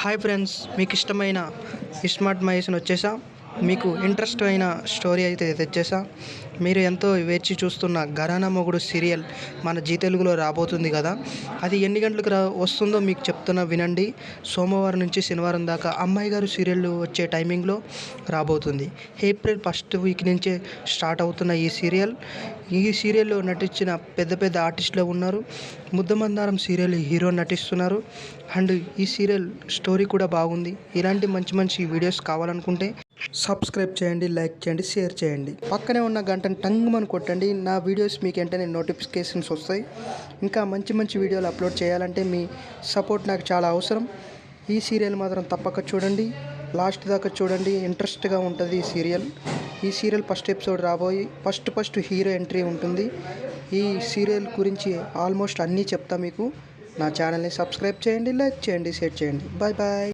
Hi friends, మీకు ఇష్టమైన smart మహేష్ని వచ్చేసా. మీకు ఇంట్రెస్ట్ అయిన స్టోరీ అయితే తెచ్చేసా. మీరు ఎంతో వేచి చూస్తున్న ఘరానా మొగుడు సీరియల్ మన జీ తెలుగులో రాబోతుంది కదా. అది ఎన్ని గంటలకు వస్తుందో మీకు చెప్తున్నా వినండి. సోమవారం నుంచి శనివారం దాకా అమ్మాయి గారు సీరియల్ వచ్చే టైమింగ్లో రాబోతుంది. ఏప్రిల్ ఫస్ట్ వీక్ నుంచే స్టార్ట్ అవుతున్న ఈ సీరియల్లో నటించిన పెద్ద పెద్ద ఆర్టిస్టులు ఉన్నారు. ముద్దమందారం సీరియల్ హీరో నటిస్తున్నారు. అండ్ ఈ సీరియల్ స్టోరీ కూడా బాగుంది. ఇలాంటి మంచి మంచి వీడియోస్ కావాలనుకుంటే సబ్స్క్రైబ్ చేయండి, లైక్ చేయండి, షేర్ చేయండి. పక్కనే ఉన్న గంటను టంగుమని కొట్టండి. నా వీడియోస్ మీకు వెంటనే నోటిఫికేషన్స్ వస్తాయి. ఇంకా మంచి మంచి వీడియోలు అప్లోడ్ చేయాలంటే మీ సపోర్ట్ నాకు చాలా అవసరం. ఈ సీరియల్ మాత్రం తప్పక చూడండి, లాస్ట్ దాకా చూడండి. ఇంట్రెస్ట్గా ఉంటుంది ఈ సీరియల్ ఫస్ట్ ఎపిసోడ్ రాబోయి ఫస్ట్ హీరో ఎంట్రీ ఉంటుంది. ఈ సీరియల్ గురించి ఆల్మోస్ట్ అన్నీ చెప్తా మీకు. నా ఛానల్ని సబ్స్క్రైబ్ చేయండి, లైక్ చేయండి, షేర్ చేయండి. Bye bye.